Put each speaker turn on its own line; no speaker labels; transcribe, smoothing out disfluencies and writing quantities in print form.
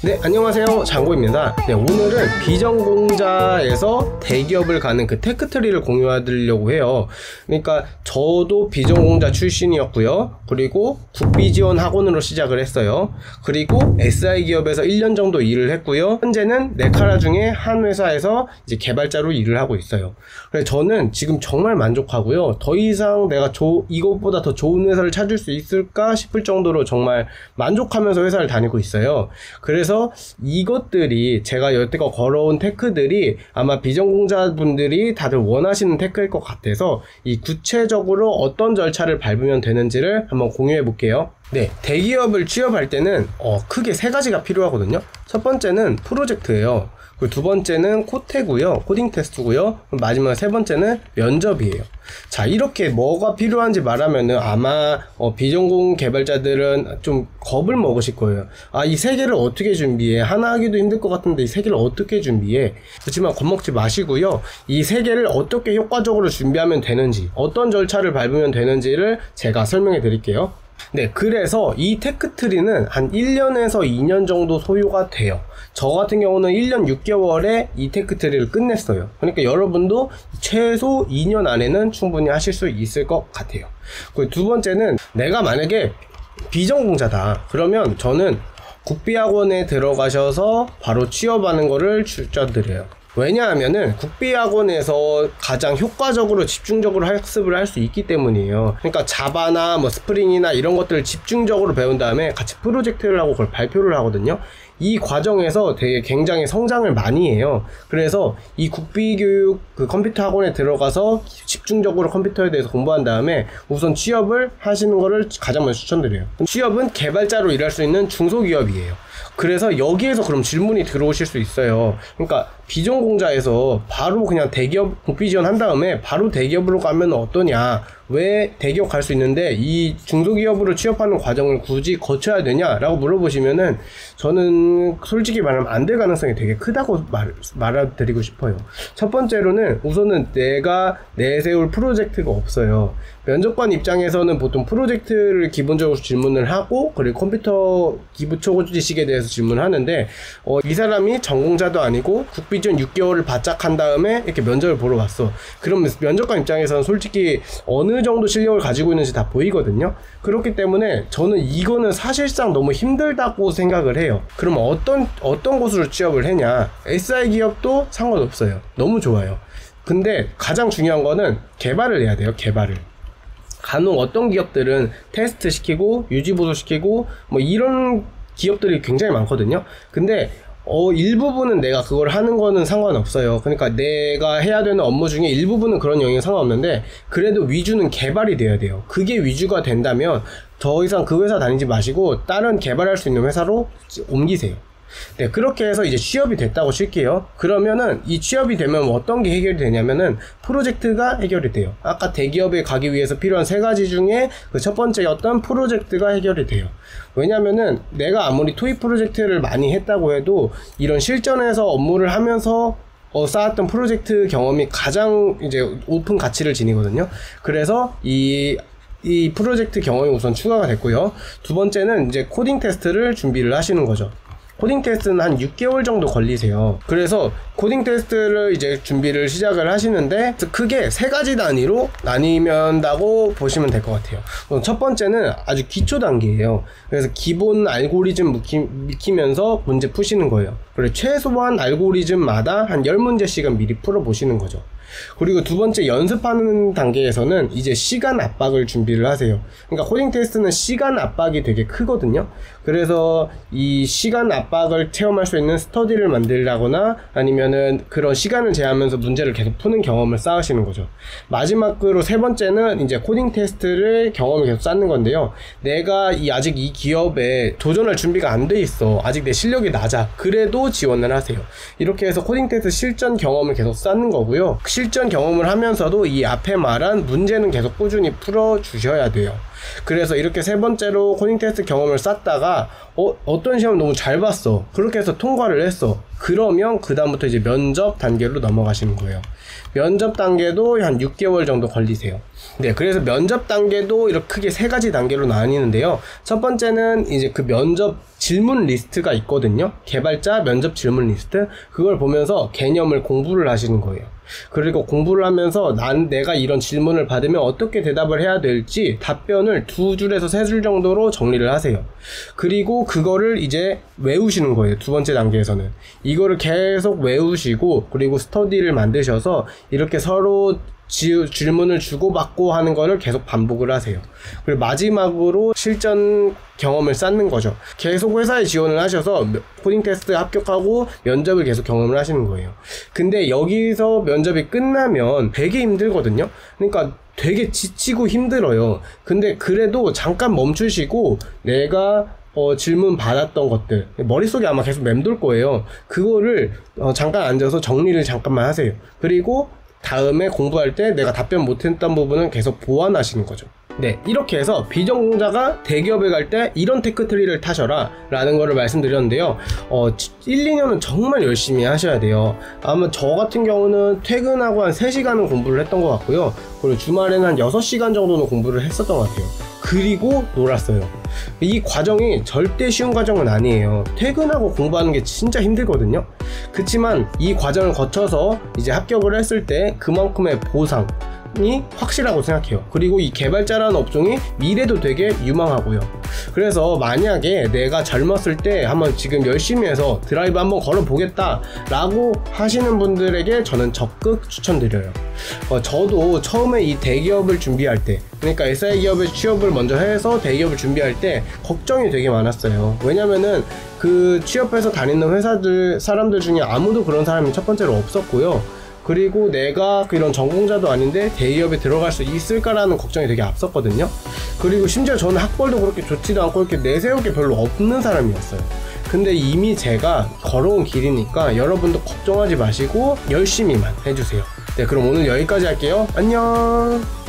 네, 안녕하세요. 장고입니다. 네, 오늘은 비전공자에서 대기업을 가는 그 테크트리를 공유해드리려고 해요. 그러니까 저도 비전공자 출신이었고요. 그리고 국비지원 학원으로 시작을 했어요. 그리고 SI 기업에서 1년 정도 일을 했고요. 현재는 네카라 중에 한 회사에서 이제 개발자로 일을 하고 있어요. 그래서 저는 지금 정말 만족하고요. 더 이상 내가 이것보다 더 좋은 회사를 찾을 수 있을까 싶을 정도로 정말 만족하면서 회사를 다니고 있어요. 그래서 이것들이 제가 여태껏 걸어온 테크들이 아마 비전공자분들이 다들 원하시는 테크일 것 같아서 이 구체적으로 어떤 절차를 밟으면 되는지를 한번 공유해 볼게요. 네, 대기업을 취업할 때는 크게 세 가지가 필요하거든요. 첫 번째는 프로젝트예요. 그리고 두 번째는 코테고요, 코딩 테스트고요. 마지막 세 번째는 면접이에요. 자, 이렇게 뭐가 필요한지 말하면은 아마 비전공 개발자들은 좀 겁을 먹으실 거예요. 아, 이 세 개를 어떻게 준비해? 하나 하기도 힘들 것 같은데 이 세 개를 어떻게 준비해? 그렇지만 겁먹지 마시고요. 이 세 개를 어떻게 효과적으로 준비하면 되는지, 어떤 절차를 밟으면 되는지를 제가 설명해 드릴게요. 네, 그래서 이 테크트리는 한 1년에서 2년 정도 소요가 돼요. 저 같은 경우는 1년 6개월에 이 테크트리를 끝냈어요. 그러니까 여러분도 최소 2년 안에는 충분히 하실 수 있을 것 같아요. 그리고 두 번째는 내가 만약에 비전공자다. 그러면 저는 국비학원에 들어가셔서 바로 취업하는 거를 추천드려요. 왜냐하면은 국비학원에서 가장 효과적으로 집중적으로 학습을 할 수 있기 때문이에요. 그러니까 자바나 뭐 스프링이나 이런 것들을 집중적으로 배운 다음에 같이 프로젝트를 하고 그걸 발표를 하거든요. 이 과정에서 되게 굉장히 성장을 많이 해요. 그래서 이 국비교육 그 컴퓨터 학원에 들어가서 집중적으로 컴퓨터에 대해서 공부한 다음에 우선 취업을 하시는 거를 가장 먼저 추천드려요. 취업은 개발자로 일할 수 있는 중소기업이에요. 그래서 여기에서 그럼 질문이 들어오실 수 있어요. 그러니까 비전공자에서 바로 그냥 대기업 국비지원 한 다음에 바로 대기업으로 가면 어떠냐, 왜 대기업 갈 수 있는데 이 중소기업으로 취업하는 과정을 굳이 거쳐야 되냐 라고 물어보시면은 저는 솔직히 말하면 안 될 가능성이 되게 크다고 말해드리고 싶어요. 첫 번째로는 우선은 내가 내세울 프로젝트가 없어요. 면접관 입장에서는 보통 프로젝트를 기본적으로 질문을 하고 그리고 컴퓨터 기초 지식에 대해서 질문을 하는데 이 사람이 전공자도 아니고 국비지원 6개월을 바짝 한 다음에 이렇게 면접을 보러 왔어. 그러면 면접관 입장에서는 솔직히 어느 정도 실력을 가지고 있는지 다 보이거든요. 그렇기 때문에 저는 이거는 사실상 너무 힘들다고 생각을 해요. 그럼 어떤 곳으로 취업을 했냐? SI 기업도 상관없어요. 너무 좋아요. 근데 가장 중요한 거는 개발을 해야 돼요. 개발을. 간혹 어떤 기업들은 테스트 시키고 유지보수 시키고 뭐 이런 기업들이 굉장히 많거든요. 근데 일부분은 내가 그걸 하는 거는 상관없어요. 그러니까 내가 해야 되는 업무 중에 일부분은 그런 영역이 상관없는데 그래도 위주는 개발이 돼야 돼요. 그게 위주가 된다면 더 이상 그 회사 다니지 마시고 다른 개발할 수 있는 회사로 옮기세요. 네, 그렇게 해서 이제 취업이 됐다고 칠게요. 그러면은 이 취업이 되면 어떤 게 해결이 되냐면은 프로젝트가 해결이 돼요. 아까 대기업에 가기 위해서 필요한 세 가지 중에 그 첫 번째였던 프로젝트가 해결이 돼요. 왜냐면은 내가 아무리 토익 프로젝트를 많이 했다고 해도 이런 실전에서 업무를 하면서 쌓았던 프로젝트 경험이 가장 이제 높은 가치를 지니거든요. 그래서 이 프로젝트 경험이 우선 추가가 됐고요. 두 번째는 이제 코딩 테스트를 준비를 하시는 거죠. 코딩 테스트는 한 6개월 정도 걸리세요. 그래서 코딩 테스트를 이제 준비를 시작을 하시는데 크게 세 가지 단위로 나뉘면다고 보시면 될 것 같아요. 첫 번째는 아주 기초 단계예요. 그래서 기본 알고리즘 익히면서 문제 푸시는 거예요. 그리고 최소한 알고리즘마다 한 10문제씩은 미리 풀어보시는 거죠. 그리고 두 번째 연습하는 단계에서는 이제 시간 압박을 준비를 하세요. 그러니까 코딩 테스트는 시간 압박이 되게 크거든요. 그래서 이 시간 압박을 체험할 수 있는 스터디를 만들라거나 아니면은 그런 시간을 제하면서 문제를 계속 푸는 경험을 쌓으시는 거죠. 마지막으로 세 번째는 이제 코딩 테스트를 경험을 계속 쌓는 건데요. 내가 아직 이 기업에 도전할 준비가 안 돼 있어. 아직 내 실력이 낮아. 그래도 지원을 하세요. 이렇게 해서 코딩 테스트 실전 경험을 계속 쌓는 거고요. 실전 경험을 하면서도 이 앞에 말한 문제는 계속 꾸준히 풀어주셔야 돼요. 그래서 이렇게 세 번째로 코딩 테스트 경험을 쌓다가 어떤 시험 너무 잘 봤어. 그렇게 해서 통과를 했어. 그러면 그 다음부터 이제 면접 단계로 넘어가시는 거예요. 면접 단계도 한 6개월 정도 걸리세요. 네, 그래서 면접 단계도 이렇게 크게 3가지 단계로 나뉘는데요. 첫 번째는 이제 그 면접 질문 리스트가 있거든요. 개발자 면접 질문 리스트. 그걸 보면서 개념을 공부를 하시는 거예요. 그리고 공부를 하면서 내가 이런 질문을 받으면 어떻게 대답을 해야 될지 답변을 2줄에서 3줄 정도로 정리를 하세요. 그리고 그거를 이제 외우시는 거예요. 두 번째 단계에서는. 이거를 계속 외우시고, 그리고 스터디를 만드셔서 이렇게 서로 질문을 주고받고 하는 거를 계속 반복을 하세요. 그리고 마지막으로 실전 경험을 쌓는 거죠. 계속 회사에 지원을 하셔서 코딩 테스트에 합격하고 면접을 계속 경험을 하시는 거예요. 근데 여기서 면접이 끝나면 되게 힘들거든요. 그러니까 되게 지치고 힘들어요. 근데 그래도 잠깐 멈추시고 내가 질문 받았던 것들 머릿속에 아마 계속 맴돌 거예요. 그거를 잠깐 앉아서 정리를 잠깐만 하세요. 그리고 다음에 공부할 때 내가 답변 못했던 부분은 계속 보완하시는 거죠. 네, 이렇게 해서 비전공자가 대기업에 갈 때 이런 테크트리를 타셔라 라는 거를 말씀드렸는데요. 1, 2년은 정말 열심히 하셔야 돼요. 아마 저 같은 경우는 퇴근하고 한 3시간은 공부를 했던 것 같고요. 그리고 주말에는 한 6시간 정도는 공부를 했었던 것 같아요. 그리고 놀았어요. 이 과정이 절대 쉬운 과정은 아니에요. 퇴근하고 공부하는 게 진짜 힘들거든요. 그치만 이 과정을 거쳐서 이제 합격을 했을 때 그만큼의 보상이 확실하고 생각해요. 그리고 이 개발자라는 업종이 미래도 되게 유망하고요. 그래서 만약에 내가 젊었을 때 한번 지금 열심히 해서 드라이브 한번 걸어보겠다 라고 하시는 분들에게 저는 적극 추천드려요. 저도 처음에 이 대기업을 준비할 때, 그러니까 SI 기업에 취업을 먼저 해서 대기업을 준비할 때 걱정이 되게 많았어요. 왜냐면은 그 취업해서 다니는 사람들 중에 아무도 그런 사람이 첫 번째로 없었고요. 그리고 내가 그런 전공자도 아닌데 대기업에 들어갈 수 있을까라는 걱정이 되게 앞섰거든요. 그리고 심지어 저는 학벌도 그렇게 좋지도 않고 이렇게 내세울 게 별로 없는 사람이었어요. 근데 이미 제가 걸어온 길이니까 여러분도 걱정하지 마시고 열심히만 해주세요. 네, 그럼 오늘 여기까지 할게요. 안녕.